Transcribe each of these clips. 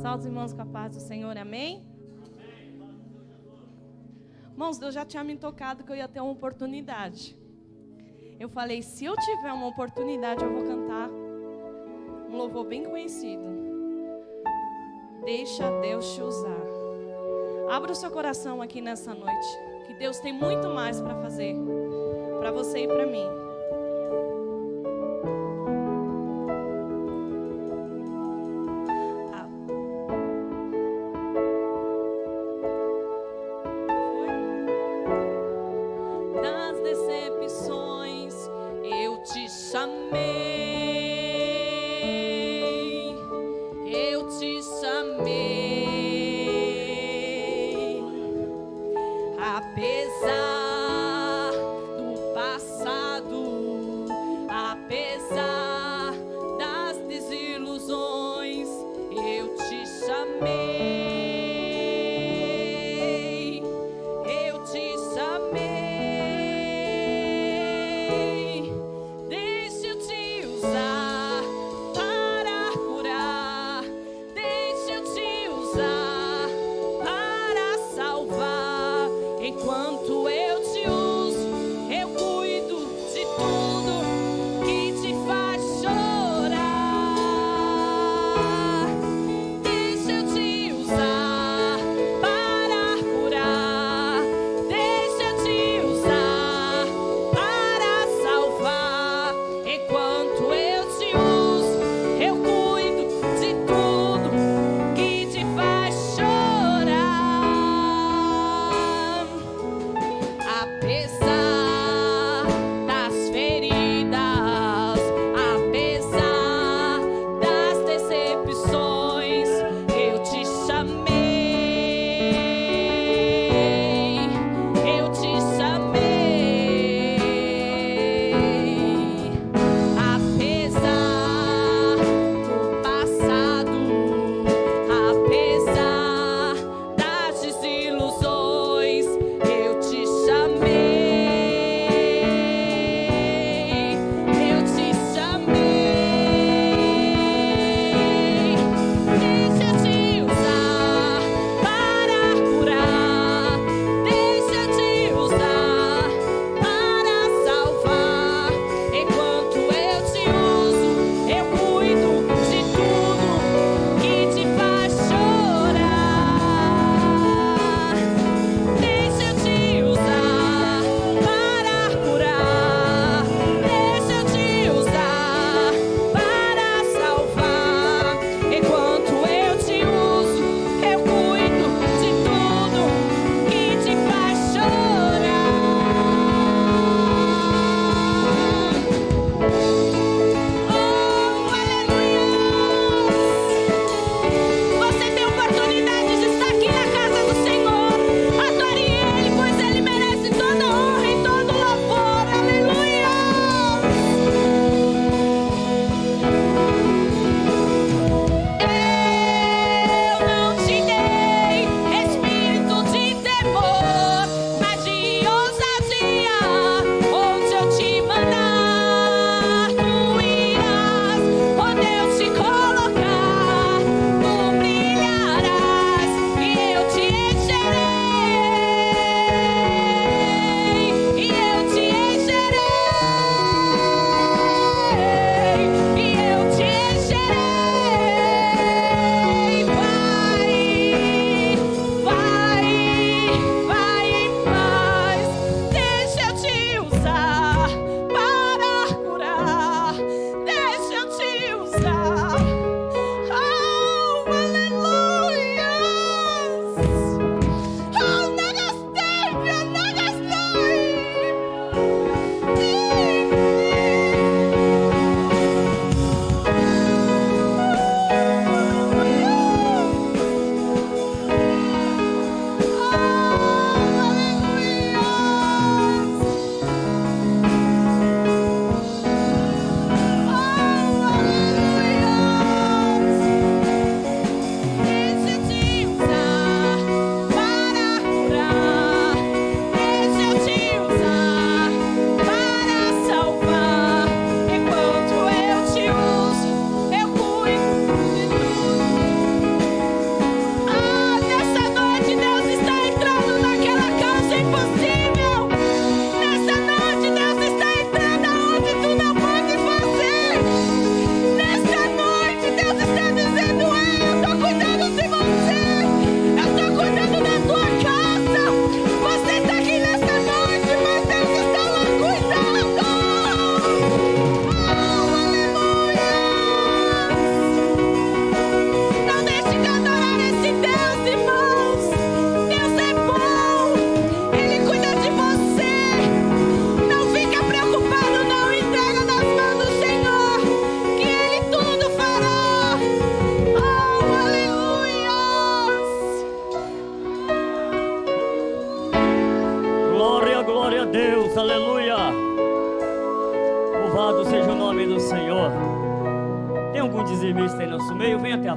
Salve os irmãos com a paz do Senhor, amém? Irmãos, Deus já tinha me tocado que eu ia ter uma oportunidade. Eu falei, se eu tiver uma oportunidade, eu vou cantar um louvor bem conhecido. Deixa Deus te usar. Abra o seu coração aqui nessa noite, que Deus tem muito mais para fazer, para você e para mim. Das decepções eu te chamei, eu te chamei, apesar do passado, apesar das desilusões, eu te chamei, eu te chamei, deixa eu te usar para curar, deixa eu te usar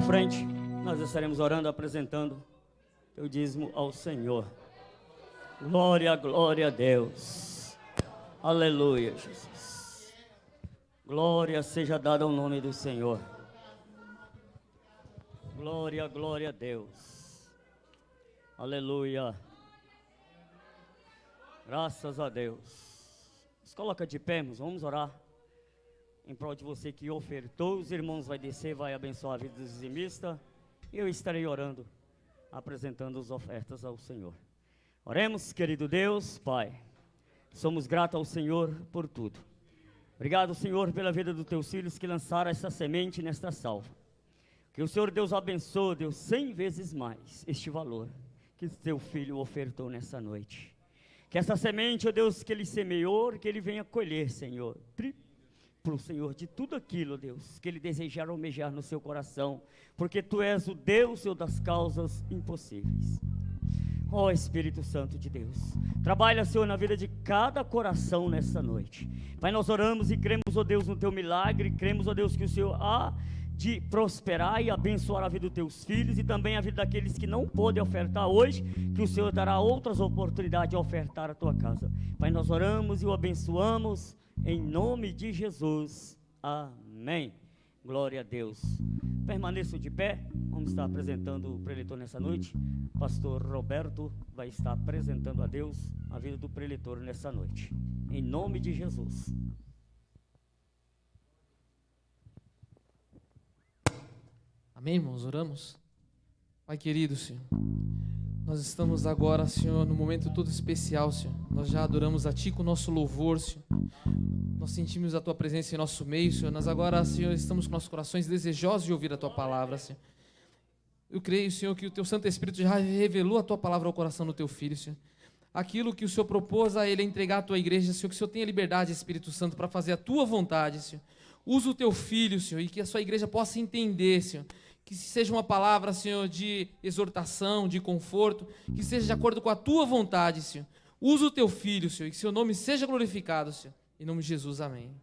frente, nós estaremos orando, apresentando teu dízimo ao Senhor. Glória, glória a Deus. Aleluia, Jesus. Glória seja dada ao nome do Senhor. Glória, glória a Deus. Aleluia. Graças a Deus. Se coloca de pé, irmãos, vamos orar em prol de você que ofertou. Os irmãos vai descer, vai abençoar a vida do dizimista. E eu estarei orando, apresentando as ofertas ao Senhor. Oremos, querido Deus, Pai. Somos gratos ao Senhor por tudo. Obrigado, Senhor, pela vida dos teus filhos que lançaram essa semente nesta salva. Que o Senhor Deus abençoe, Deus, 100 vezes mais este valor que teu filho ofertou nessa noite. Que essa semente, ó Deus, que ele semeou, que ele venha colher, Senhor, para o Senhor de tudo aquilo, Deus, que ele desejar almejar no seu coração, porque tu és o Deus, Senhor, das causas impossíveis. Ó Espírito Santo de Deus, trabalha, Senhor, na vida de cada coração nessa noite. Pai, nós oramos e cremos, ó Deus, no teu milagre, cremos, ó Deus, que o Senhor há de prosperar e abençoar a vida dos teus filhos e também a vida daqueles que não podem ofertar hoje, que o Senhor dará outras oportunidades de ofertar a tua casa. Pai, nós oramos e o abençoamos em nome de Jesus. Amém. Glória a Deus. Permaneçam de pé. Vamos estar apresentando o preletor nessa noite. Pastor Roberto vai estar apresentando a Deus a vida do preletor nessa noite. Em nome de Jesus. Amém, irmãos? Oramos? Pai querido, Senhor, nós estamos agora, Senhor, num momento todo especial, Senhor. Nós já adoramos a Ti com o nosso louvor, Senhor. Nós sentimos a Tua presença em nosso meio, Senhor. Nós agora, Senhor, estamos com nossos corações desejosos de ouvir a Tua palavra, Senhor. Eu creio, Senhor, que o Teu Santo Espírito já revelou a Tua palavra ao coração do Teu Filho, Senhor. Aquilo que o Senhor propôs a Ele entregar à Tua igreja, Senhor, que o Senhor tenha liberdade, Espírito Santo, para fazer a Tua vontade, Senhor. Usa o Teu Filho, Senhor, e que a Sua igreja possa entender, Senhor. Que seja uma palavra, Senhor, de exortação, de conforto, que seja de acordo com a Tua vontade, Senhor. Usa o Teu Filho, Senhor, e que Seu nome seja glorificado, Senhor. Em nome de Jesus, amém.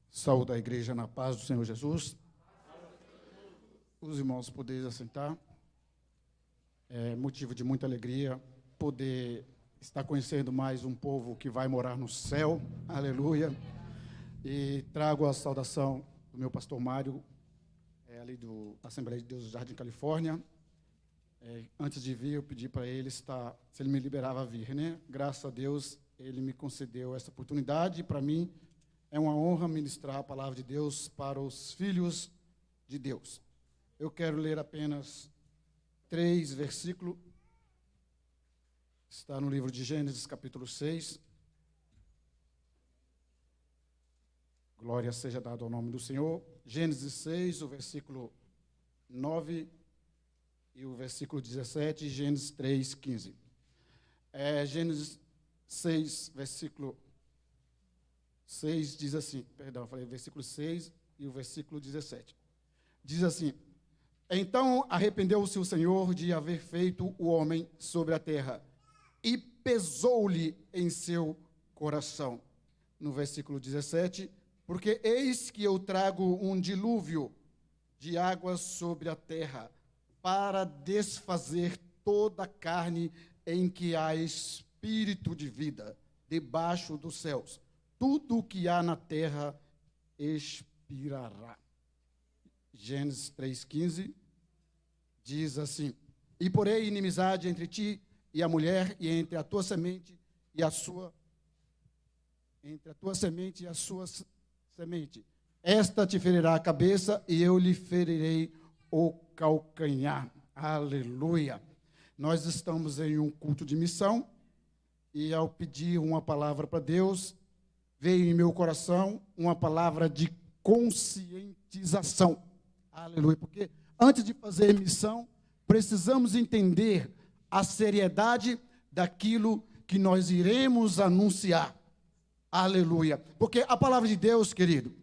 Saúde a igreja na paz do Senhor Jesus. Os irmãos poderem assentar. É motivo de muita alegria poder estar conhecendo mais um povo que vai morar no céu. Aleluia. E trago a saudação do meu pastor Mário, ali da Assembleia de Deus do Jardim Califórnia. Antes de vir, eu pedi para ele se ele me liberava a vir, né? Graças a Deus, ele me concedeu essa oportunidade. E para mim é uma honra ministrar a palavra de Deus para os filhos de Deus. Eu quero ler apenas 3 versículos. Está no livro de Gênesis, capítulo 6. Glória seja dada ao nome do Senhor. Gênesis 6, o versículo 9 e o versículo 17, e Gênesis 3, 15. Gênesis 6, versículo 6 diz assim, perdão, eu falei versículo 6 e o versículo 17. Diz assim: Então arrependeu-se o Senhor de haver feito o homem sobre a terra, e pesou-lhe em seu coração. No versículo 17, porque eis que eu trago um dilúvio de águas sobre a terra, para desfazer toda a carne em que há espírito de vida, debaixo dos céus. Tudo o que há na terra expirará. Gênesis 3,15 diz assim: E porém inimizade entre ti e a mulher, e entre a tua semente e a sua semente. Esta te ferirá a cabeça, e eu lhe ferirei o calcanhar. Aleluia. Nós estamos em um culto de missão, e ao pedir uma palavra para Deus, veio em meu coração uma palavra de conscientização. Aleluia. Porque antes de fazer missão, precisamos entender a seriedade daquilo que nós iremos anunciar. Aleluia. Porque a palavra de Deus, querido,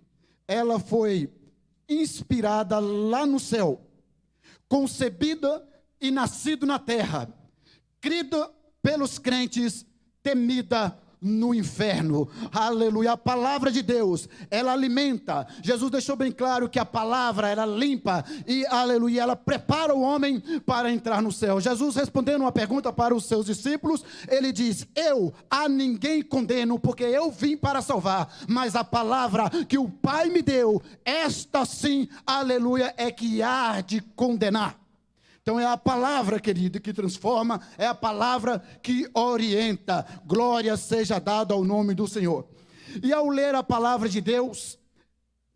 ela foi inspirada lá no céu, concebida e nascida na terra, crida pelos crentes temida no inferno. Aleluia. A palavra de Deus, ela alimenta. Jesus deixou bem claro que a palavra era limpa e, aleluia, ela prepara o homem para entrar no céu. Jesus, respondendo uma pergunta para os seus discípulos, ele diz: eu a ninguém condeno, porque eu vim para salvar, mas a palavra que o Pai me deu, esta sim, aleluia, é que há de condenar. Então é a palavra, querido, que transforma, é a palavra que orienta. Glória seja dada ao nome do Senhor. E ao ler a palavra de Deus,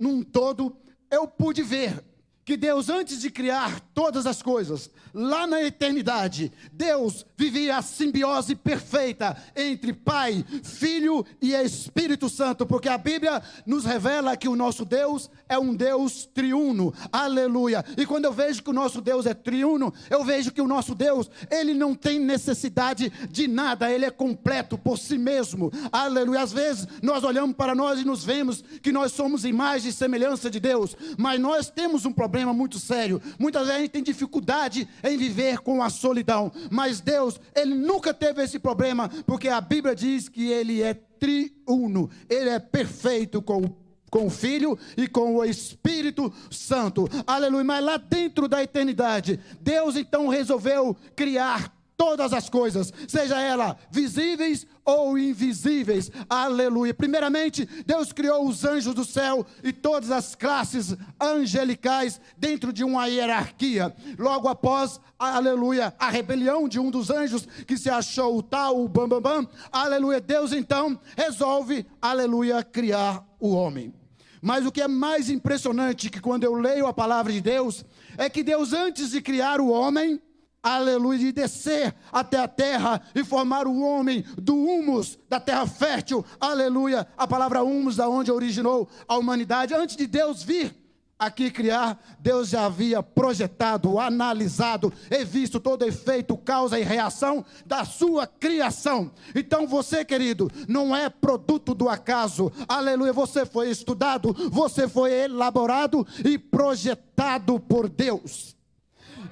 num todo, eu pude ver que Deus, antes de criar todas as coisas, lá na eternidade, Deus vivia a simbiose perfeita entre Pai, Filho e Espírito Santo, porque a Bíblia nos revela que o nosso Deus é um Deus triuno, aleluia. E quando eu vejo que o nosso Deus é triuno, eu vejo que o nosso Deus, ele não tem necessidade de nada, ele é completo por si mesmo, aleluia. Às vezes nós olhamos para nós e nos vemos que nós somos imagem e semelhança de Deus, mas nós temos um problema muito sério. Muitas vezes a gente tem dificuldade em viver com a solidão, mas Deus, ele nunca teve esse problema, porque a Bíblia diz que ele é triuno, ele é perfeito com o Filho e com o Espírito Santo, aleluia. Mas lá dentro da eternidade, Deus então resolveu criar todas as coisas, seja elas visíveis ou invisíveis, aleluia. Primeiramente, Deus criou os anjos do céu e todas as classes angelicais dentro de uma hierarquia. Logo após, aleluia, a rebelião de um dos anjos que se achou o tal, o bambambam, aleluia, Deus então resolve, aleluia, criar o homem. Mas o que é mais impressionante, que quando eu leio a palavra de Deus, é que Deus, antes de criar o homem, aleluia, de descer até a terra e formar o homem do humus, da terra fértil, aleluia, a palavra humus, da onde originou a humanidade. Antes de Deus vir aqui criar, Deus já havia projetado, analisado e visto todo efeito, causa e reação da sua criação. Então você, querido, não é produto do acaso, aleluia, você foi estudado, você foi elaborado e projetado por Deus.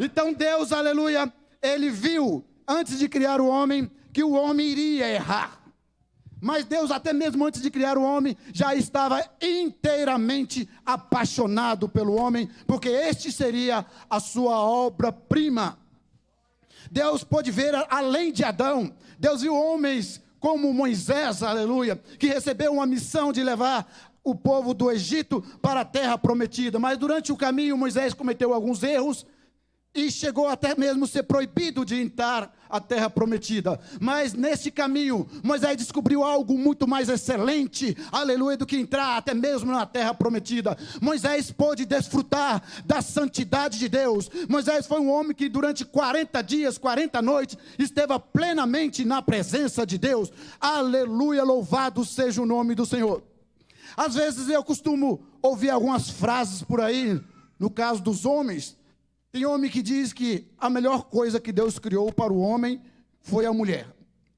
Então Deus, aleluia, ele viu, antes de criar o homem, que o homem iria errar. Mas Deus, até mesmo antes de criar o homem, já estava inteiramente apaixonado pelo homem, porque este seria a sua obra-prima. Deus pôde ver além de Adão. Deus viu homens como Moisés, aleluia, que recebeu uma missão de levar o povo do Egito para a terra prometida. Mas durante o caminho, Moisés cometeu alguns erros, e chegou até mesmo a ser proibido de entrar à terra prometida. Mas nesse caminho, Moisés descobriu algo muito mais excelente, aleluia, do que entrar até mesmo na terra prometida. Moisés pôde desfrutar da santidade de Deus. Moisés foi um homem que durante 40 dias, 40 noites, esteve plenamente na presença de Deus. Aleluia, louvado seja o nome do Senhor. Às vezes eu costumo ouvir algumas frases por aí, no caso dos homens. Tem homem que diz que a melhor coisa que Deus criou para o homem foi a mulher.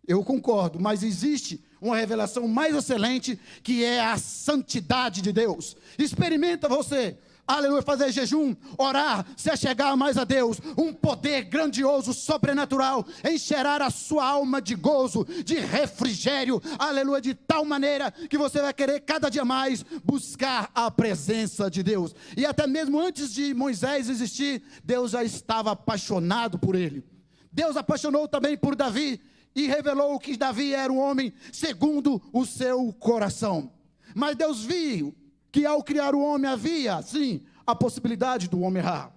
Eu concordo, mas existe uma revelação mais excelente, que é a santidade de Deus. Experimenta você, aleluia, fazer jejum, orar, se achegar mais a Deus. Um poder grandioso, sobrenatural, encherá a sua alma de gozo, de refrigério, aleluia, de tal maneira que você vai querer cada dia mais buscar a presença de Deus. E até mesmo antes de Moisés existir, Deus já estava apaixonado por ele. Deus apaixonou também por Davi e revelou que Davi era um homem segundo o seu coração. Mas Deus viu que ao criar o homem havia, sim, a possibilidade do homem errar.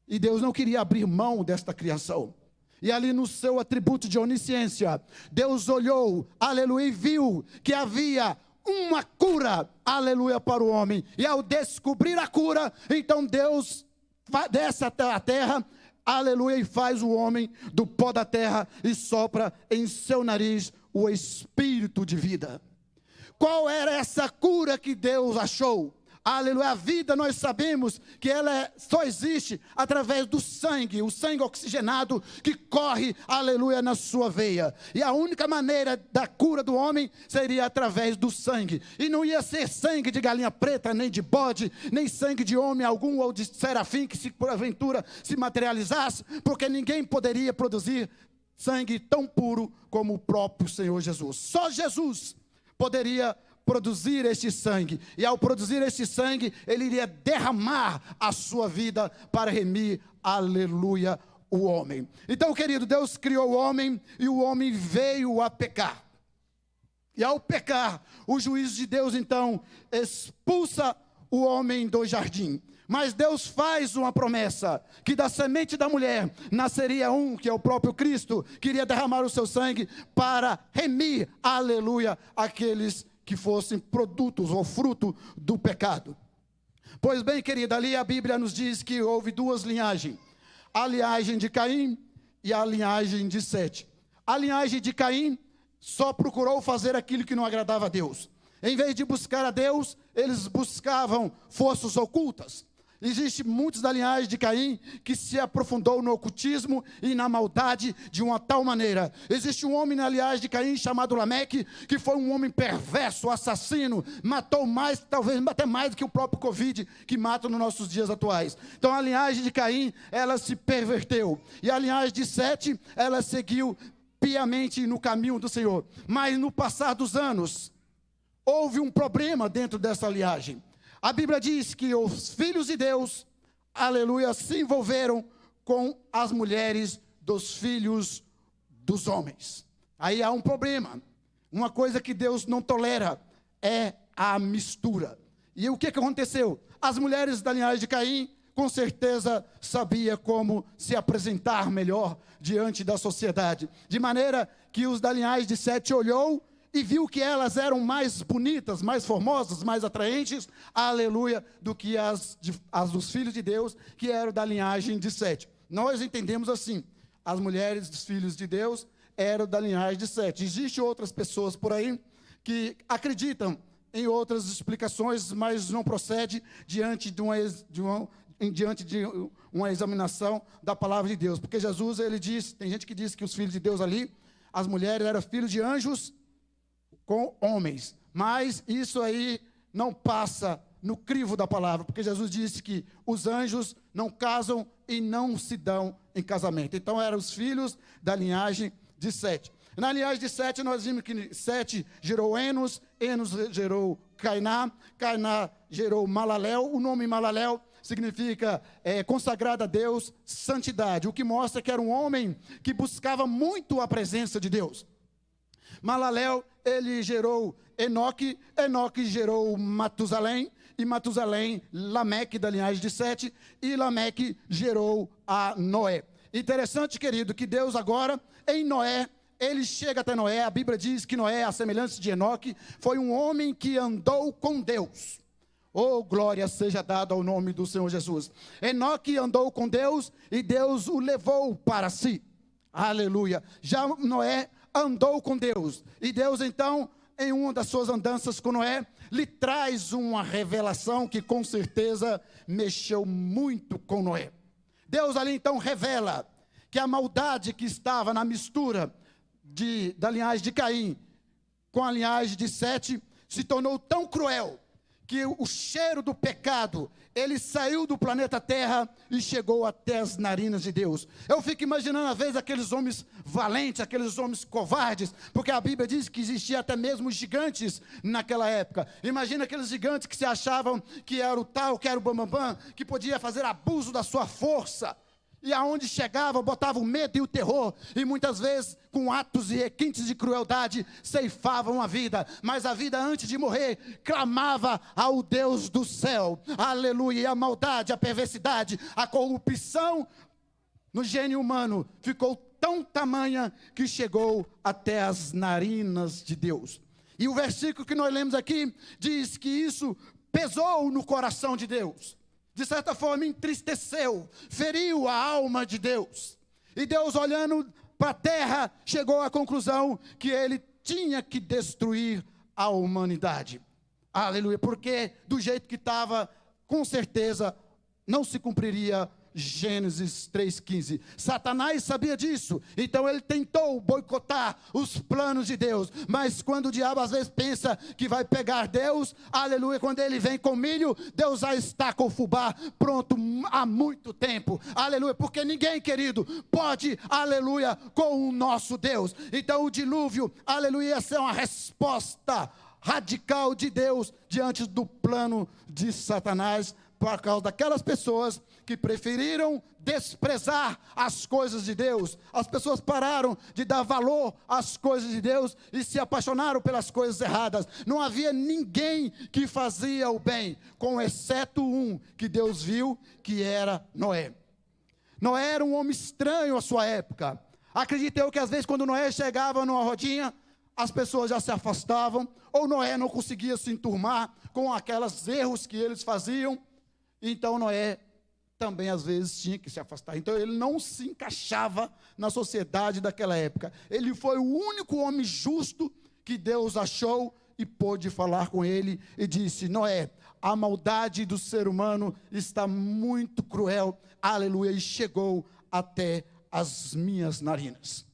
E Deus não queria abrir mão desta criação. E ali no seu atributo de onisciência, Deus olhou, aleluia, e viu que havia uma cura, aleluia, para o homem. E ao descobrir a cura, então Deus desce até a terra, aleluia, e faz o homem do pó da terra e sopra em seu nariz o espírito de vida. Qual era essa cura que Deus achou? Aleluia, a vida nós sabemos que ela só existe através do sangue, o sangue oxigenado que corre, aleluia, na sua veia. E a única maneira da cura do homem seria através do sangue. E não ia ser sangue de galinha preta, nem de bode, nem sangue de homem algum ou de serafim que se porventura se materializasse, porque ninguém poderia produzir sangue tão puro como o próprio Senhor Jesus. Só Jesus poderia produzir este sangue, e ao produzir este sangue, ele iria derramar a sua vida para remir, aleluia, o homem. Então, querido, Deus criou o homem, e o homem veio a pecar. E ao pecar, o juízo de Deus, então, expulsa o homem do jardim. Mas Deus faz uma promessa, que da semente da mulher nasceria um, que é o próprio Cristo, que iria derramar o seu sangue para remir, aleluia, aqueles que fossem produtos ou fruto do pecado. Pois bem, querida, ali a Bíblia nos diz que houve duas linhagens. A linhagem de Caim e a linhagem de Sete. A linhagem de Caim só procurou fazer aquilo que não agradava a Deus. Em vez de buscar a Deus, eles buscavam forças ocultas. Existem muitos da linhagem de Caim que se aprofundou no ocultismo e na maldade de uma tal maneira. Existe um homem na linhagem de Caim chamado Lameque, que foi um homem perverso, assassino, matou mais, talvez até mais do que o próprio Covid, que mata nos nossos dias atuais. Então a linhagem de Caim, ela se perverteu. E a linhagem de Sete, ela seguiu piamente no caminho do Senhor. Mas no passar dos anos, houve um problema dentro dessa linhagem. A Bíblia diz que os filhos de Deus, aleluia, se envolveram com as mulheres dos filhos dos homens. Aí há um problema. Uma coisa que Deus não tolera é a mistura. E o que aconteceu? As mulheres da linhagem de Caim, com certeza, sabiam como se apresentar melhor diante da sociedade. De maneira que os da linhagem de Sete olhou e viu que elas eram mais bonitas, mais formosas, mais atraentes, aleluia, do que as dos filhos de Deus, que eram da linhagem de Sete. Nós entendemos assim, as mulheres dos filhos de Deus eram da linhagem de Sete. Existem outras pessoas por aí que acreditam em outras explicações, mas não procede diante de uma examinação da palavra de Deus. Porque Jesus, ele diz, tem gente que diz que os filhos de Deus ali, as mulheres eram filhos de anjos com homens, mas isso aí não passa no crivo da palavra, porque Jesus disse que os anjos não casam e não se dão em casamento. Então eram os filhos da linhagem de Sete. Na linhagem de Sete nós vimos que Sete gerou Enos, Enos gerou Cainá, Cainá gerou Malaléu. O nome Malaléu significa consagrado a Deus, santidade, o que mostra que era um homem que buscava muito a presença de Deus. Malaléu, ele gerou Enoque, Enoque gerou Matusalém, e Matusalém, Lameque, da linhagem de Sete, e Lameque gerou a Noé. Interessante, querido, que Deus agora, em Noé, ele chega até Noé. A Bíblia diz que Noé, a semelhança de Enoque, foi um homem que andou com Deus. Oh, glória seja dada ao nome do Senhor Jesus. Enoque andou com Deus e Deus o levou para si. Aleluia. Já Noé andou com Deus, e Deus então, em uma das suas andanças com Noé, lhe traz uma revelação que com certeza mexeu muito com Noé. Deus ali então revela que a maldade que estava na mistura da linhagem de Caim com a linhagem de Sete se tornou tão cruel, que o cheiro do pecado, ele saiu do planeta Terra e chegou até as narinas de Deus. Eu fico imaginando, às vezes, aqueles homens valentes, aqueles homens covardes, porque a Bíblia diz que existia até mesmo gigantes naquela época. Imagina aqueles gigantes que se achavam que era o tal, que era o bambambam, que podia fazer abuso da sua força. E aonde chegava, botava o medo e o terror, e muitas vezes, com atos e requintes de crueldade, ceifavam a vida. Mas a vida, antes de morrer, clamava ao Deus do céu. Aleluia. E a maldade, a perversidade, a corrupção no gênio humano ficou tão tamanha que chegou até as narinas de Deus. E o versículo que nós lemos aqui diz que isso pesou no coração de Deus. De certa forma entristeceu, feriu a alma de Deus. E Deus, olhando para a terra, chegou à conclusão que ele tinha que destruir a humanidade. Aleluia, porque do jeito que estava, com certeza, não se cumpriria Gênesis 3,15. Satanás sabia disso, então ele tentou boicotar os planos de Deus. Mas quando o diabo às vezes pensa que vai pegar Deus, aleluia, quando ele vem com milho, Deus já está com o fubá pronto há muito tempo, aleluia, porque ninguém, querido, pode, aleluia, com o nosso Deus. Então o dilúvio, aleluia, essa é uma resposta radical de Deus diante do plano de Satanás, por causa daquelas pessoas que preferiram desprezar as coisas de Deus. As pessoas pararam de dar valor às coisas de Deus e se apaixonaram pelas coisas erradas. Não havia ninguém que fazia o bem, com exceto um que Deus viu, que era Noé. Noé era um homem estranho à sua época. Acredito eu que às vezes quando Noé chegava numa rodinha, as pessoas já se afastavam, ou Noé não conseguia se enturmar com aqueles erros que eles faziam. Então Noé também às vezes tinha que se afastar. Então ele não se encaixava na sociedade daquela época. Ele foi o único homem justo que Deus achou e pôde falar com ele e disse: Noé, a maldade do ser humano está muito cruel, aleluia, e chegou até as minhas narinas.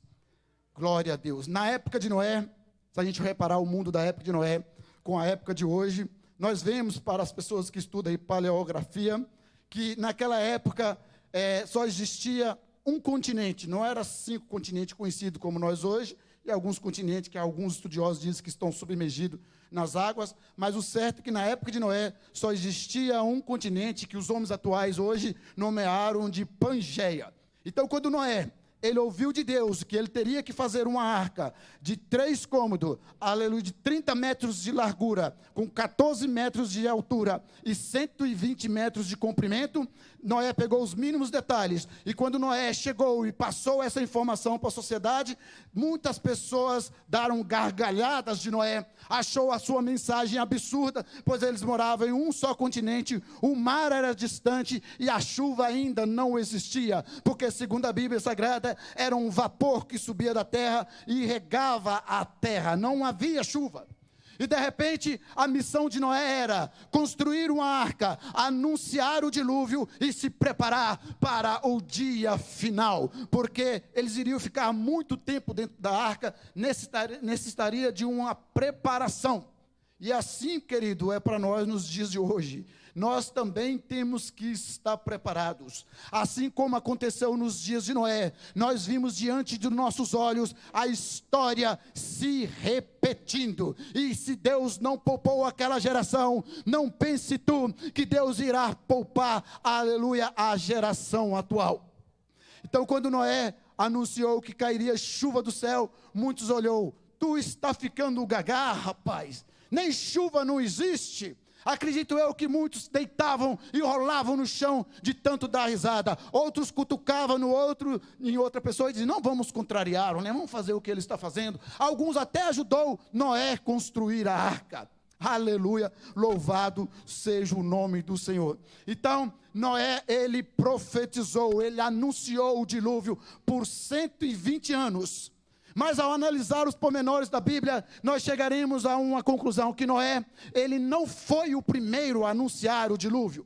Glória a Deus. Na época de Noé, se a gente reparar o mundo da época de Noé com a época de hoje, nós vemos, para as pessoas que estudam aí paleografia, que naquela época só existia um continente, não era 5 continentes conhecidos como nós hoje, e alguns continentes que alguns estudiosos dizem que estão submergidos nas águas, mas o certo é que na época de Noé só existia um continente que os homens atuais hoje nomearam de Pangeia. Então, quando Noé, ele ouviu de Deus que ele teria que fazer uma arca de 3 cômodos, aleluia, de 30 metros de largura, com 14 metros de altura e 120 metros de comprimento. Noé pegou os mínimos detalhes, e quando Noé chegou e passou essa informação para a sociedade, muitas pessoas deram gargalhadas de Noé, achou a sua mensagem absurda, pois eles moravam em um só continente, o mar era distante e a chuva ainda não existia, porque segundo a Bíblia Sagrada, era um vapor que subia da terra e regava a terra, não havia chuva. E de repente a missão de Noé era construir uma arca, anunciar o dilúvio e se preparar para o dia final, porque eles iriam ficar muito tempo dentro da arca, necessitaria de uma preparação. E assim, querido, é para nós nos dias de hoje. Nós também temos que estar preparados. Assim como aconteceu nos dias de Noé, nós vimos diante de nossos olhos a história se repetindo. E se Deus não poupou aquela geração, não pense tu que Deus irá poupar, aleluia, a geração atual. Então, quando Noé anunciou que cairia chuva do céu, muitos olhou: tu está ficando gagá, rapaz, nem chuva não existe. Acredito eu que muitos deitavam e rolavam no chão de tanto dar risada. Outros cutucavam no outro, em outra pessoa, e diziam: não vamos contrariá-lo, né? Vamos fazer o que ele está fazendo. Alguns até ajudou Noé a construir a arca. Aleluia, louvado seja o nome do Senhor. Então, Noé, ele profetizou, ele anunciou o dilúvio por 120 anos. Mas ao analisar os pormenores da Bíblia, nós chegaremos a uma conclusão, que Noé, ele não foi o primeiro a anunciar o dilúvio.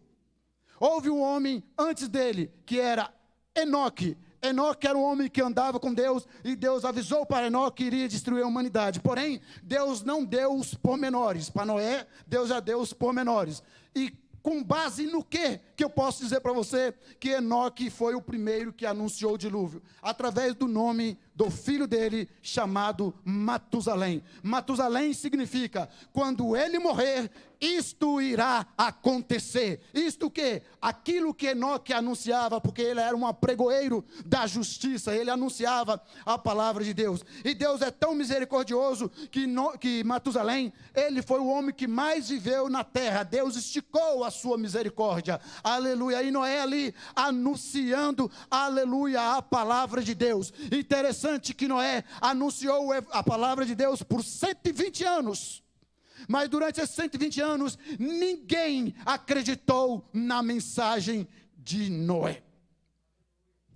Houve um homem antes dele, que era Enoque. Enoque era um homem que andava com Deus, e Deus avisou para Enoque que iria destruir a humanidade. Porém, Deus não deu os pormenores. Para Noé, Deus já deu os pormenores. E com base no que eu posso dizer para você que Enoque foi o primeiro que anunciou o dilúvio? Através do nome do filho dele, chamado Matusalém. Matusalém significa: quando ele morrer, isto irá acontecer. Isto o quê? Aquilo que Enoque anunciava, porque ele era um apregoeiro da justiça, ele anunciava a palavra de Deus. E Deus é tão misericordioso que Matusalém, ele foi o homem que mais viveu na terra. Deus esticou a sua misericórdia. Aleluia. E Noé ali anunciando, aleluia, a palavra de Deus. Interessante que Noé anunciou a palavra de Deus por 120 anos. Mas durante esses 120 anos, ninguém acreditou na mensagem de Noé.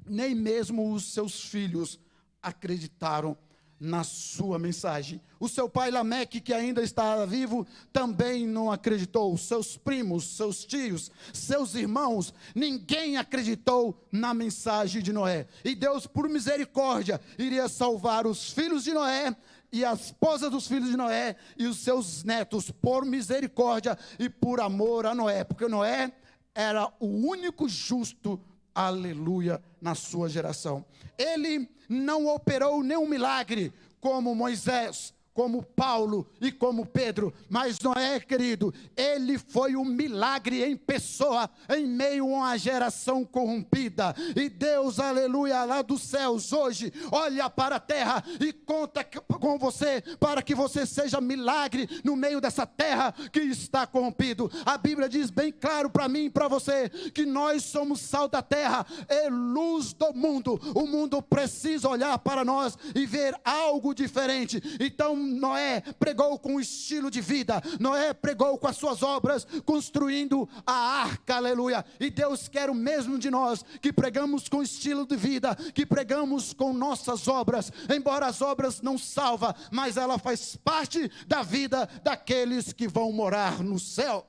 Nem mesmo os seus filhos acreditaram na sua mensagem. O seu pai Lameque, que ainda estava vivo, também não acreditou. Seus primos, seus tios, seus irmãos, ninguém acreditou na mensagem de Noé. E Deus, por misericórdia, iria salvar os filhos de Noé e a esposa dos filhos de Noé e os seus netos, por misericórdia e por amor a Noé, porque Noé era o único justo, aleluia, na sua geração. Ele não operou nenhum milagre como Moisés, como Paulo e como Pedro, mas Noé, querido, ele foi um milagre em pessoa, em meio a uma geração corrompida. E Deus, aleluia, lá dos céus hoje, olha para a terra e conta com você, para que você seja milagre no meio dessa terra que está corrompido. A Bíblia diz bem claro para mim e para você, que nós somos sal da terra e luz do mundo. O mundo precisa olhar para nós e ver algo diferente. Então Noé pregou com o estilo de vida, Noé pregou com as suas obras, construindo a arca, aleluia. E Deus quer o mesmo de nós, que pregamos com estilo de vida, que pregamos com nossas obras, embora as obras não salvam, mas ela faz parte da vida daqueles que vão morar no céu.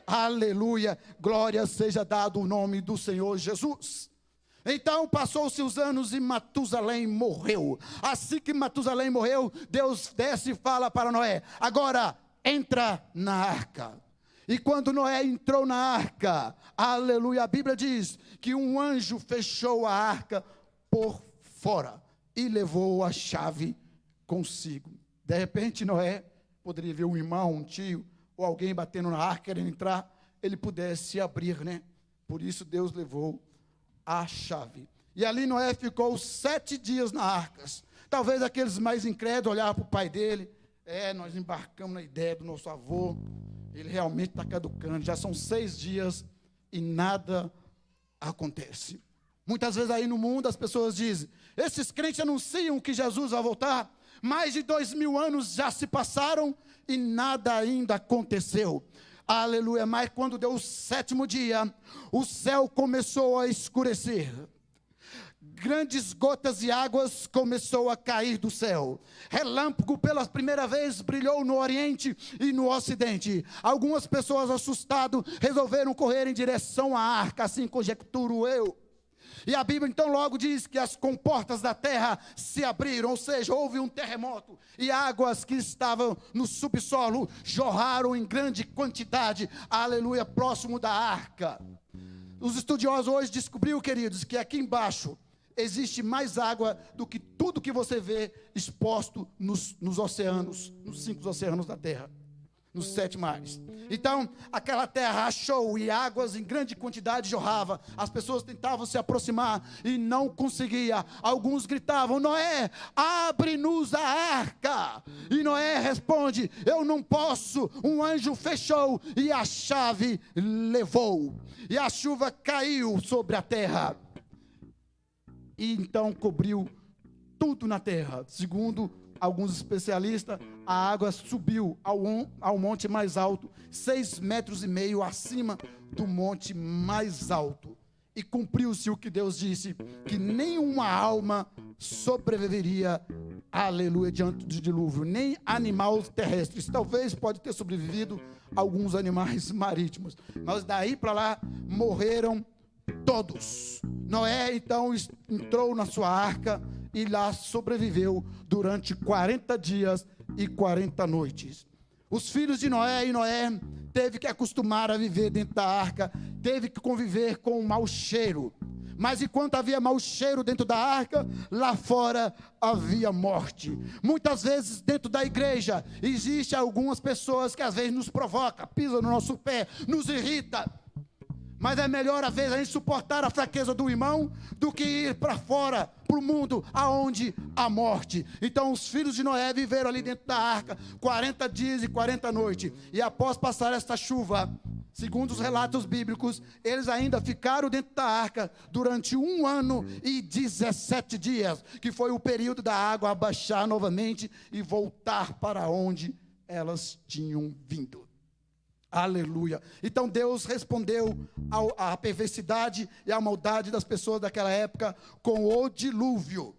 Aleluia, glória seja dado o nome do Senhor Jesus. Então passou-se os anos e Matusalém morreu. Assim que Matusalém morreu, Deus desce e fala para Noé: agora entra na arca. E quando Noé entrou na arca, aleluia, a Bíblia diz que um anjo fechou a arca por fora e levou a chave consigo. De repente Noé poderia ver um irmão, um tio, ou alguém batendo na arca, querendo entrar, ele pudesse abrir, né? Por isso Deus levou a chave. E ali Noé ficou 7 dias na arca. Talvez aqueles mais incrédulos olhavam para o pai dele: nós embarcamos na ideia do nosso avô, ele realmente está caducando, já são 6 dias e nada acontece. Muitas vezes aí no mundo as pessoas dizem: esses crentes anunciam que Jesus vai voltar, mais de 2000 anos já se passaram e nada ainda aconteceu. Aleluia, mas quando deu o 7º dia, o céu começou a escurecer. Grandes gotas de águas começou a cair do céu. Relâmpago pela primeira vez brilhou no oriente e no ocidente. Algumas pessoas assustadas resolveram correr em direção à arca, assim conjecturo eu. E a Bíblia então logo diz que as comportas da terra se abriram, ou seja, houve um terremoto, e águas que estavam no subsolo jorraram em grande quantidade, aleluia, próximo da arca. Os estudiosos hoje descobriram, queridos, que aqui embaixo existe mais água do que tudo que você vê exposto nos oceanos, nos 5 oceanos da terra, nos 7 mares. Então, aquela terra rachou e águas em grande quantidade jorrava. As pessoas tentavam se aproximar e não conseguia. Alguns gritavam: Noé, abre-nos a arca. E Noé responde: eu não posso. Um anjo fechou e a chave levou. E a chuva caiu sobre a terra. E então cobriu tudo na terra. Segundo alguns especialistas, a água subiu ao monte mais alto, 6,5 metros acima do monte mais alto. E cumpriu-se o que Deus disse, que nenhuma alma sobreviveria, aleluia, diante do dilúvio, nem animais terrestres. Talvez pode ter sobrevivido alguns animais marítimos, mas daí para lá morreram todos. Noé então entrou na sua arca e lá sobreviveu durante 40 dias e 40 noites. Os filhos de Noé e Noé teve que acostumar a viver dentro da arca, teve que conviver com o mau cheiro. Mas enquanto havia mau cheiro dentro da arca, lá fora havia morte. Muitas vezes dentro da igreja existem algumas pessoas que às vezes nos provocam, pisam no nosso pé, nos irrita. Mas é melhor, às vezes, a gente suportar a fraqueza do irmão do que ir para fora, para o mundo, aonde há morte. Então, os filhos de Noé viveram ali dentro da arca 40 dias e 40 noites. E após passar esta chuva, segundo os relatos bíblicos, eles ainda ficaram dentro da arca durante 1 ano e 17 dias, que foi o período da água abaixar novamente e voltar para onde elas tinham vindo. Aleluia. Então Deus respondeu à perversidade e à maldade das pessoas daquela época com o dilúvio.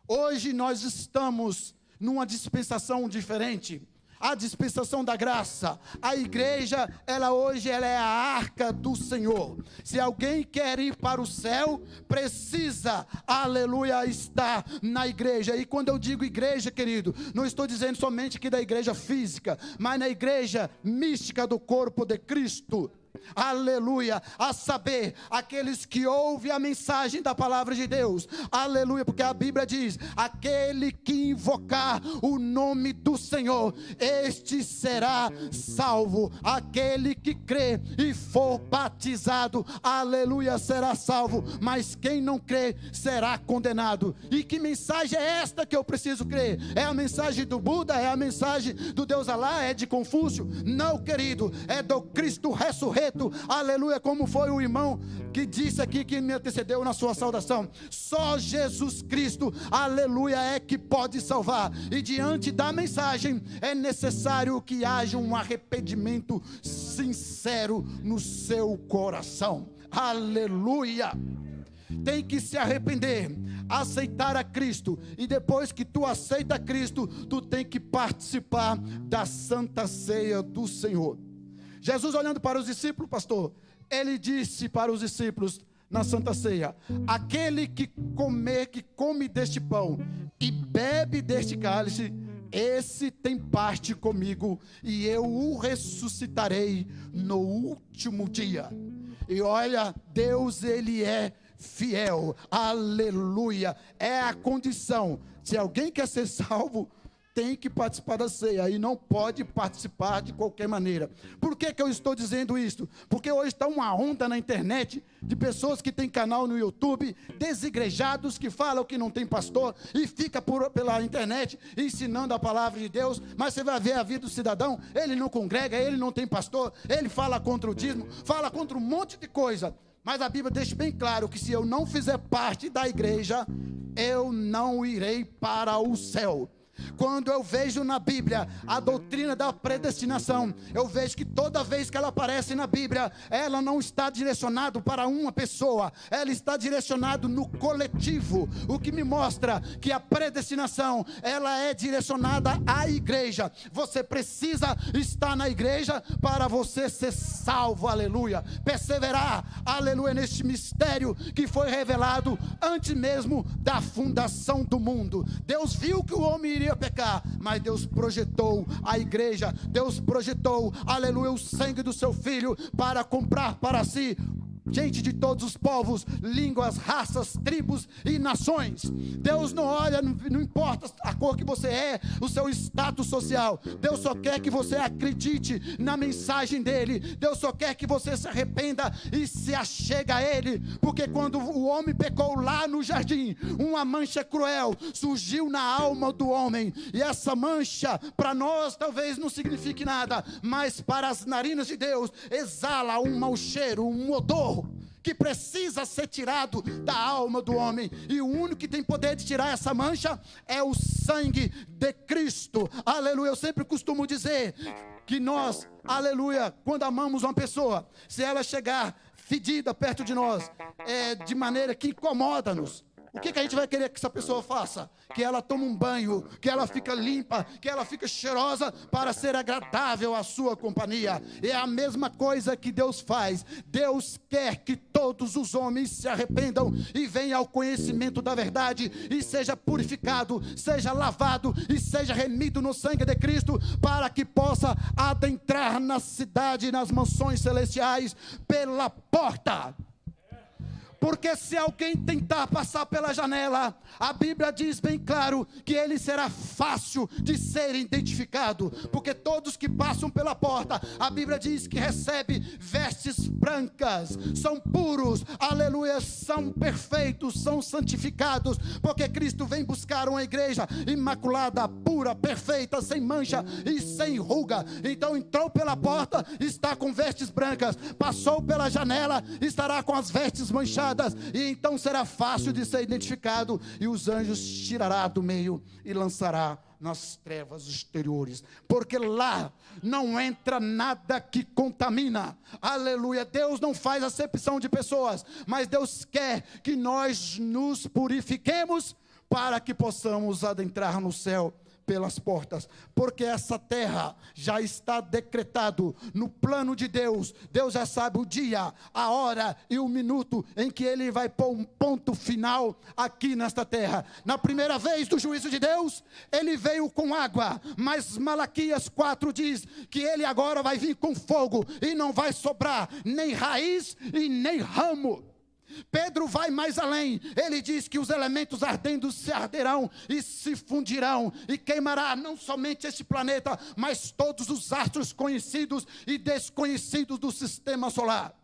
Hoje nós estamos numa dispensação diferente. A dispensação da graça. A igreja, hoje é a arca do Senhor. Se alguém quer ir para o céu, precisa, aleluia, estar na igreja. E quando eu digo igreja, querido, não estou dizendo somente que da igreja física, mas na igreja mística do corpo de Cristo. Aleluia, a saber, aqueles que ouvem a mensagem da palavra de Deus, aleluia, porque a Bíblia diz, aquele que invocar o nome do Senhor, este será salvo, aquele que crê e for batizado, aleluia, será salvo, mas quem não crê, será condenado. E que mensagem é esta que eu preciso crer? É a mensagem do Buda? É a mensagem do Deus Alá? É de Confúcio? Não, querido, é do Cristo ressurreto. Aleluia, como foi o irmão que disse aqui, que me antecedeu na sua saudação. Só Jesus Cristo, aleluia, é que pode salvar. E diante da mensagem é necessário que haja um arrependimento sincero no seu coração. Aleluia. Tem que se arrepender, aceitar a Cristo, e depois que tu aceita Cristo, tu tem que participar da Santa Ceia do Senhor. Jesus, olhando para os discípulos, pastor, ele disse para os discípulos na Santa Ceia: aquele que come deste pão e bebe deste cálice, esse tem parte comigo, e eu o ressuscitarei no último dia. E olha, Deus, ele é fiel, aleluia, é a condição. Se alguém quer ser salvo, tem que participar da ceia, e não pode participar de qualquer maneira. Por que eu estou dizendo isso? Porque hoje está uma onda na internet de pessoas que têm canal no YouTube, desigrejados, que falam que não tem pastor e fica pela internet ensinando a palavra de Deus, mas você vai ver a vida do cidadão, ele não congrega, ele não tem pastor, ele fala contra o dízimo, fala contra um monte de coisa. Mas a Bíblia deixa bem claro que se eu não fizer parte da igreja, eu não irei para o céu. Quando eu vejo na Bíblia a doutrina da predestinação, eu vejo que toda vez que ela aparece na Bíblia, ela não está direcionada para uma pessoa, ela está direcionada no coletivo, o que me mostra que a predestinação, ela é direcionada à igreja. Você precisa estar na igreja para você ser salvo, aleluia, perseverar, aleluia, neste mistério que foi revelado antes mesmo da fundação do mundo. Deus viu que o homem iria pecar, mas Deus projetou a igreja, Deus projetou, aleluia, o sangue do seu filho para comprar para si gente de todos os povos, línguas, raças, tribos e nações. Deus não olha, não importa a cor que você é, o seu status social. Deus só quer que você acredite na mensagem dele. Deus só quer que você se arrependa e se achegue a ele, porque quando o homem pecou lá no jardim, uma mancha cruel surgiu na alma do homem, e essa mancha para nós talvez não signifique nada, mas para as narinas de Deus exala um mau cheiro, um odor que precisa ser tirado da alma do homem, e o único que tem poder de tirar essa mancha é o sangue de Cristo, aleluia. Eu sempre costumo dizer que nós, aleluia, quando amamos uma pessoa, se ela chegar fedida perto de nós, de maneira que incomoda-nos, o que a gente vai querer que essa pessoa faça? Que ela tome um banho, que ela fique limpa, que ela fique cheirosa para ser agradável à sua companhia. É a mesma coisa que Deus faz. Deus quer que todos os homens se arrependam e venham ao conhecimento da verdade e seja purificado, seja lavado e seja remido no sangue de Cristo, para que possa adentrar na cidade, nas mansões celestiais pela porta. Porque se alguém tentar passar pela janela, a Bíblia diz bem claro que ele será fácil de ser identificado. Porque todos que passam pela porta, a Bíblia diz que recebe vestes brancas, são puros, aleluia, são perfeitos, são santificados. Porque Cristo vem buscar uma igreja imaculada, pura, perfeita, sem mancha e sem ruga. Então entrou pela porta, está com vestes brancas, passou pela janela, estará com as vestes manchadas, e então será fácil de ser identificado, e os anjos tirará do meio e lançará nas trevas exteriores, porque lá não entra nada que contamina, aleluia. Deus não faz acepção de pessoas, mas Deus quer que nós nos purifiquemos para que possamos adentrar no céu pelas portas, porque essa terra já está decretado no plano de Deus. Deus já sabe o dia, a hora e o minuto em que Ele vai pôr um ponto final aqui nesta terra. Na primeira vez do juízo de Deus, Ele veio com água, mas Malaquias 4 diz que Ele agora vai vir com fogo, e não vai sobrar nem raiz e nem ramo. Pedro vai mais além, ele diz que os elementos ardentes se arderão e se fundirão, e queimará não somente este planeta, mas todos os astros conhecidos e desconhecidos do sistema solar.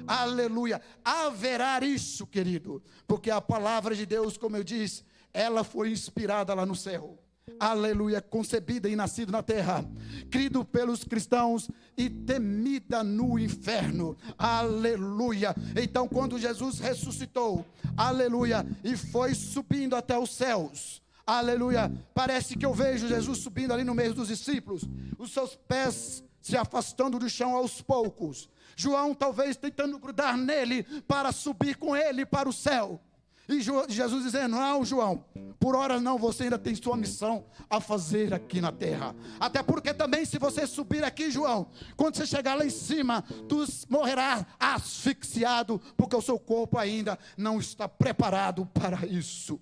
Aleluia, haverá isso, querido, porque a palavra de Deus, como eu disse, ela foi inspirada lá no céu. Aleluia, concebida e nascida na terra, crido pelos cristãos e temida no inferno. Aleluia. Então, quando Jesus ressuscitou, aleluia, e foi subindo até os céus, aleluia, parece que eu vejo Jesus subindo ali no meio dos discípulos, os seus pés se afastando do chão aos poucos, João talvez tentando grudar nele para subir com ele para o céu. E Jesus dizendo: não, João, por hora não, você ainda tem sua missão a fazer aqui na terra. Até porque também, se você subir aqui, João, quando você chegar lá em cima, tu morrerás asfixiado, porque o seu corpo ainda não está preparado para isso.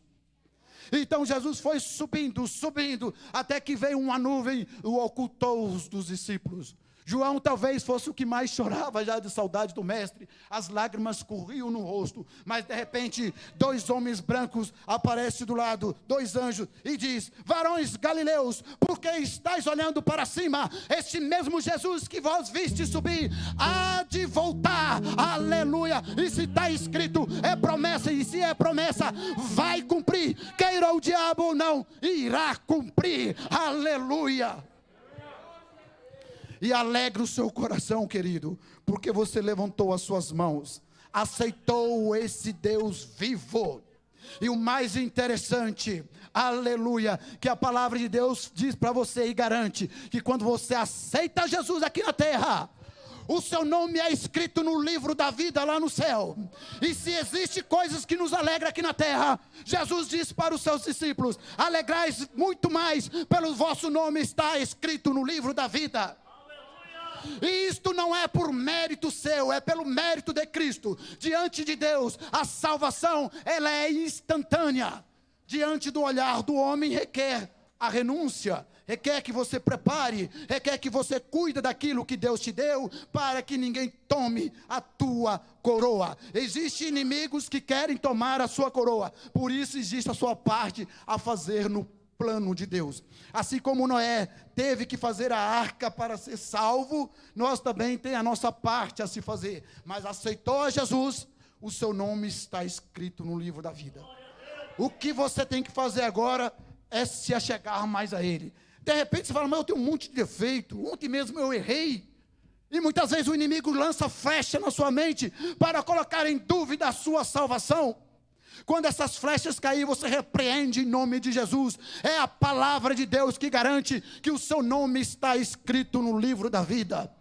Então Jesus foi subindo, até que veio uma nuvem e o ocultou dos discípulos. João talvez fosse o que mais chorava já de saudade do mestre, as lágrimas corriam no rosto, mas de repente 2 homens brancos aparecem do lado, 2 anjos, e diz: varões galileus, por que estáis olhando para cima? Este mesmo Jesus que vós viste subir, há de voltar, aleluia, e se está escrito, é promessa, e se é promessa, vai cumprir, queira o diabo ou não, irá cumprir, aleluia. E alegra o seu coração, querido, porque você levantou as suas mãos, aceitou esse Deus vivo. E o mais interessante, aleluia, que a palavra de Deus diz para você e garante, que quando você aceita Jesus aqui na terra, o seu nome é escrito no livro da vida lá no céu. E se existe coisas que nos alegram aqui na terra, Jesus disse para os seus discípulos: alegrais muito mais pelo vosso nome estar escrito no livro da vida. E isto não é por mérito seu, é pelo mérito de Cristo. Diante de Deus, a salvação, ela é instantânea. Diante do olhar do homem, requer a renúncia, requer que você prepare, requer que você cuide daquilo que Deus te deu, para que ninguém tome a tua coroa. Existem inimigos que querem tomar a sua coroa, por isso existe a sua parte a fazer no plano de Deus. Assim como Noé teve que fazer a arca para ser salvo, nós também temos a nossa parte a se fazer. Mas aceitou a Jesus, o seu nome está escrito no livro da vida. O que você tem que fazer agora é se achegar mais a Ele. De repente você fala: mas eu tenho um monte de defeito, ontem mesmo eu errei. E muitas vezes o inimigo lança flecha na sua mente para colocar em dúvida a sua salvação. Quando essas flechas caírem, você repreende em nome de Jesus. É a palavra de Deus que garante que o seu nome está escrito no livro da vida.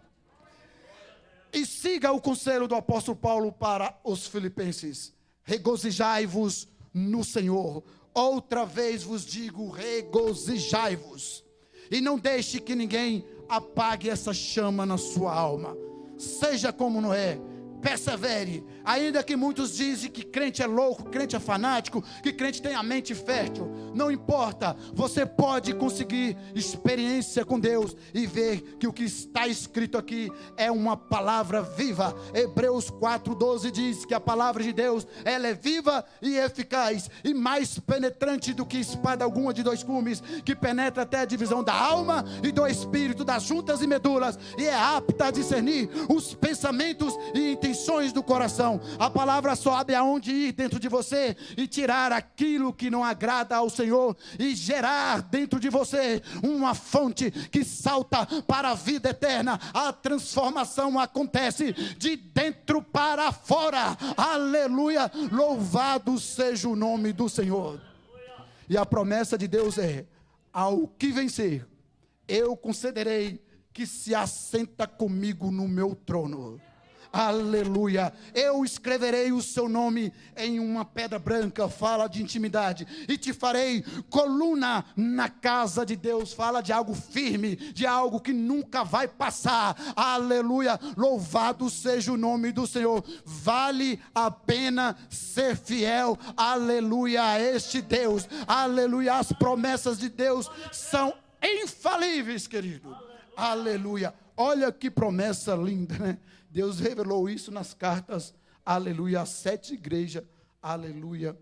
E siga o conselho do apóstolo Paulo para os filipenses: regozijai-vos no Senhor. Outra vez vos digo, regozijai-vos. E não deixe que ninguém apague essa chama na sua alma. Seja como Noé, persevere, ainda que muitos dizem que crente é louco, crente é fanático, que crente tem a mente fértil, não importa, você pode conseguir experiência com Deus e ver que o que está escrito aqui é uma palavra viva. Hebreus 4:12 diz que a palavra de Deus, ela é viva e eficaz, e mais penetrante do que espada alguma de 2 gumes, que penetra até a divisão da alma e do espírito, das juntas e medulas, e é apta a discernir os pensamentos e intenções do coração. A palavra sobe aonde ir dentro de você e tirar aquilo que não agrada ao Senhor, e gerar dentro de você uma fonte que salta para a vida eterna. A transformação acontece de dentro para fora. Aleluia, louvado seja o nome do Senhor. E a promessa de Deus é: ao que vencer, eu concederei que se assenta comigo no meu trono. Aleluia. Eu escreverei o seu nome em uma pedra branca, fala de intimidade, e te farei coluna na casa de Deus, fala de algo firme, de algo que nunca vai passar. Aleluia. Louvado seja o nome do Senhor. Vale a pena ser fiel, aleluia, a este Deus. Aleluia. As promessas de Deus são infalíveis, querido. Aleluia. Olha que promessa linda, né? Deus revelou isso nas cartas, aleluia, às 7 igrejas, aleluia,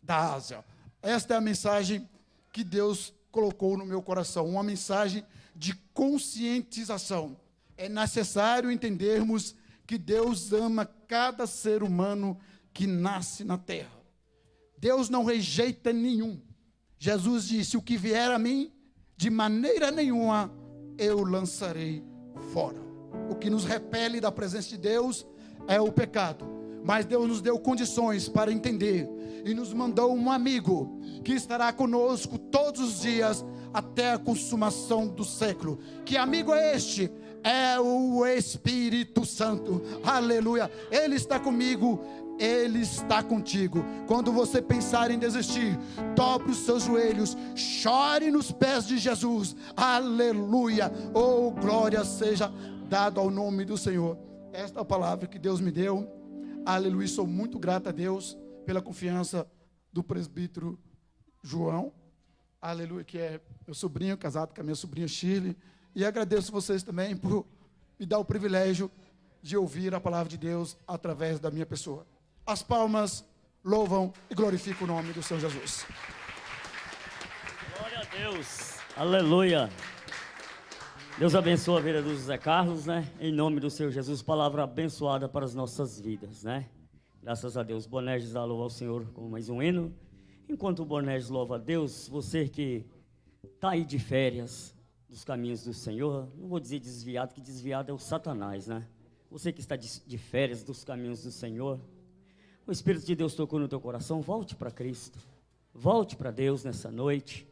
da Ásia. Esta é a mensagem que Deus colocou no meu coração, uma mensagem de conscientização. É necessário entendermos que Deus ama cada ser humano que nasce na terra. Deus não rejeita nenhum. Jesus disse: o que vier a mim, de maneira nenhuma eu lançarei fora. O que nos repele da presença de Deus é o pecado. Mas Deus nos deu condições para entender. E nos mandou um amigo que estará conosco todos os dias até a consumação do século. Que amigo é este? É o Espírito Santo. Aleluia. Ele está comigo. Ele está contigo. Quando você pensar em desistir, dobre os seus joelhos, chore nos pés de Jesus. Aleluia. Oh, glória seja dado ao nome do Senhor. Esta é a palavra que Deus me deu. Aleluia. Sou muito grato a Deus pela confiança do presbítero João. Aleluia, que é meu sobrinho, casado com a minha sobrinha Shirley. E agradeço vocês também por me dar o privilégio de ouvir a palavra de Deus através da minha pessoa. As palmas louvam e glorificam o nome do Senhor Jesus. Glória a Deus. Aleluia. Deus abençoe a vida do José Carlos, né? Em nome do Senhor Jesus, palavra abençoada para as nossas vidas, né? Graças a Deus. Bonerges louva ao Senhor com mais um hino. Enquanto o Bonerges louva a Deus, você que está aí de férias dos caminhos do Senhor, não vou dizer desviado, que desviado é o Satanás, né? Você que está de férias dos caminhos do Senhor, o Espírito de Deus tocou no teu coração, volte para Cristo. Volte para Deus nessa noite.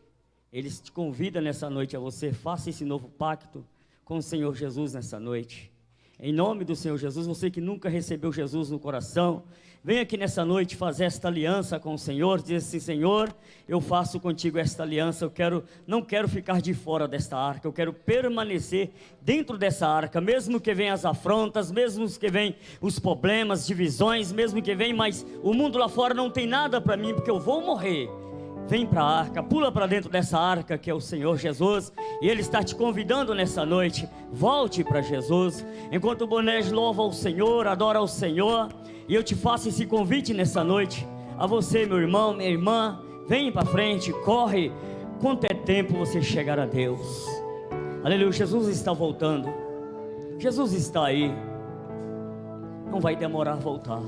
Ele te convida nessa noite a você, faça esse novo pacto com o Senhor Jesus nessa noite. Em nome do Senhor Jesus, você que nunca recebeu Jesus no coração, venha aqui nessa noite fazer esta aliança com o Senhor, diz assim: Senhor, eu faço contigo esta aliança, não quero ficar de fora desta arca, eu quero permanecer dentro dessa arca, mesmo que venham as afrontas, mesmo que venham os problemas, divisões, mesmo que venham, mas o mundo lá fora não tem nada para mim, porque eu vou morrer. Vem para a arca, pula para dentro dessa arca que é o Senhor Jesus, e Ele está te convidando nessa noite. Volte para Jesus. Enquanto o Bonerges louva ao Senhor, adora ao Senhor, e eu te faço esse convite nessa noite, a você, meu irmão, minha irmã, vem para frente, corre. Quanto é tempo você chegar a Deus? Aleluia, Jesus está voltando. Jesus está aí. Não vai demorar a voltar.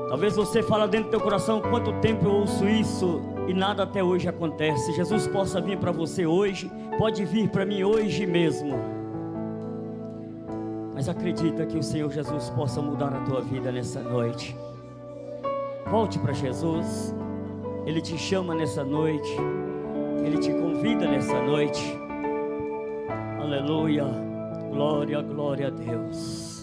Talvez você fale dentro do teu coração: quanto tempo eu ouço isso e nada até hoje acontece. Jesus possa vir para você hoje, pode vir para mim hoje mesmo. Mas acredita que o Senhor Jesus possa mudar a tua vida nessa noite. Volte para Jesus. Ele te chama nessa noite. Ele te convida nessa noite. Aleluia. Glória, glória a Deus.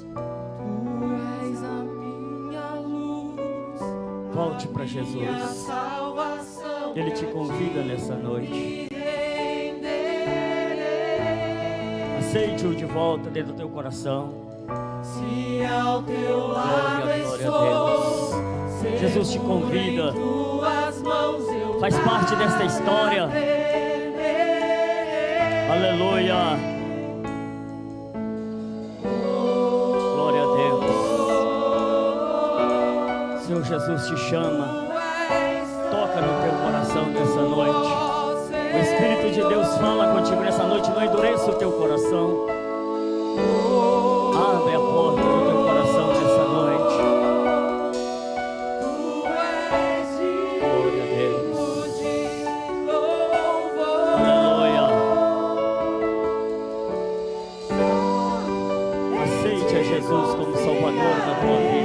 Volte para Jesus. Ele te convida nessa noite. Aceite-o de volta dentro do teu coração. Se ao teu lado Glória a Deus. Jesus te convida. Faz parte desta história. Aleluia. Glória a Deus. Senhor Jesus te chama. Toca no teu coração nessa noite. O Espírito de Deus fala contigo nessa noite. Não endureça o teu coração. Abre a porta do teu coração nessa noite. Glória a Deus. Aleluia. Aceite a Jesus como Salvador da tua vida.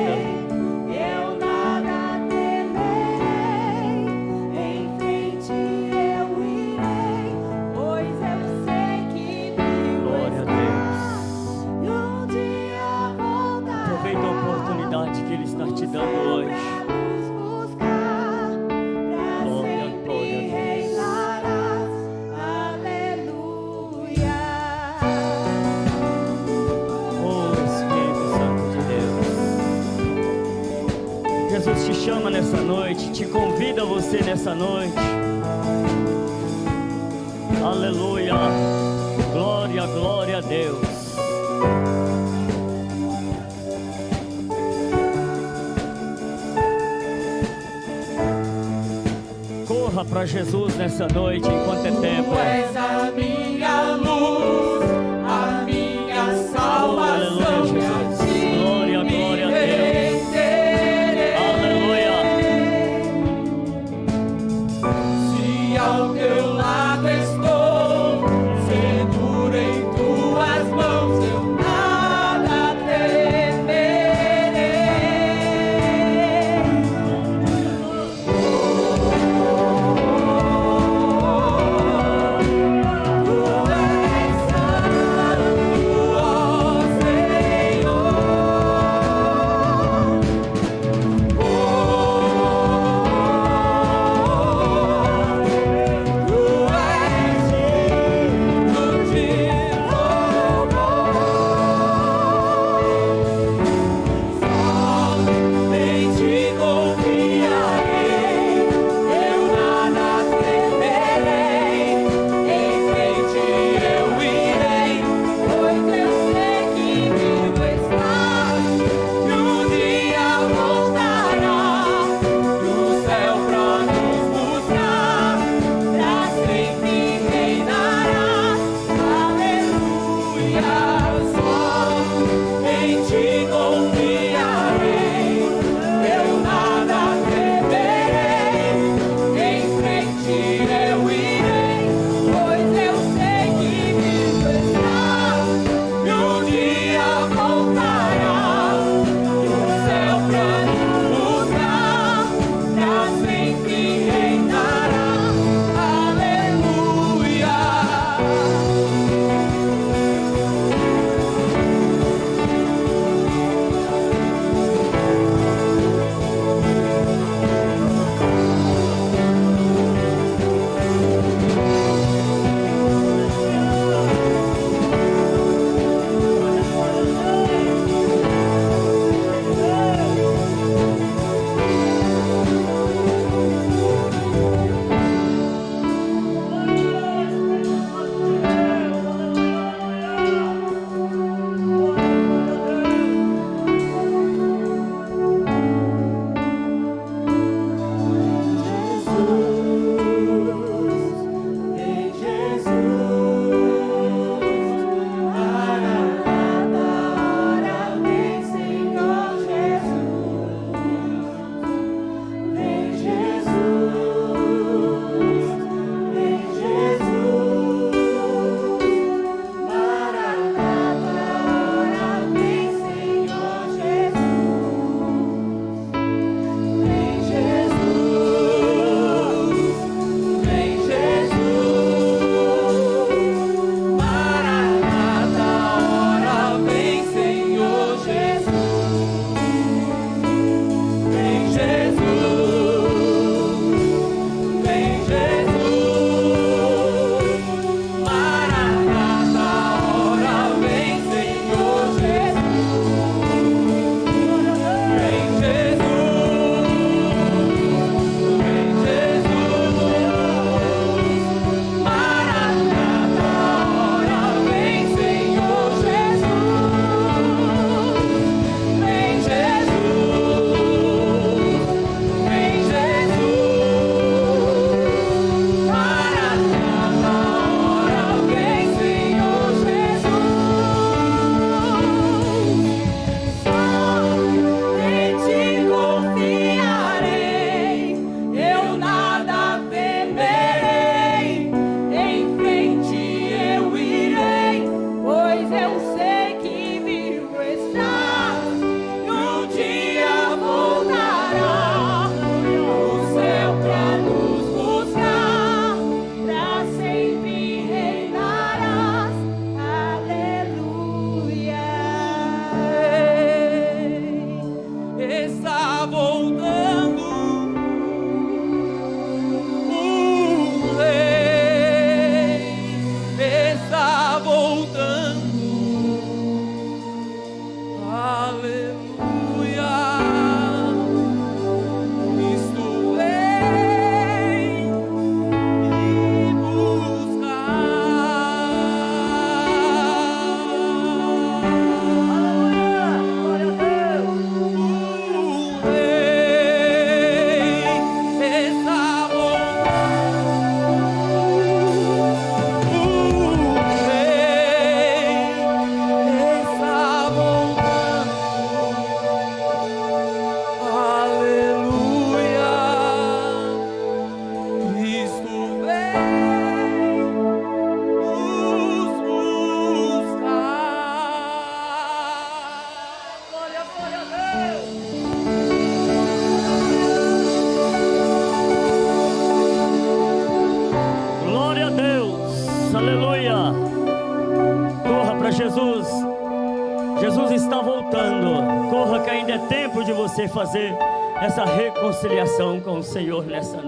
chama nessa noite, te convida você nessa noite. Aleluia, glória, glória a Deus. Corra para Jesus nessa noite enquanto é tempo. Tu és a minha luz, a minha salvação. Glória, glória a Deus. Aleluia. Se ao teu lado estou, seguro em tuas mãos, eu nada temerei. Corra. Corra para Jesus. Jesus está voltando. Corra que ainda é tempo de você fazer essa reconciliação com o Senhor nessa noite.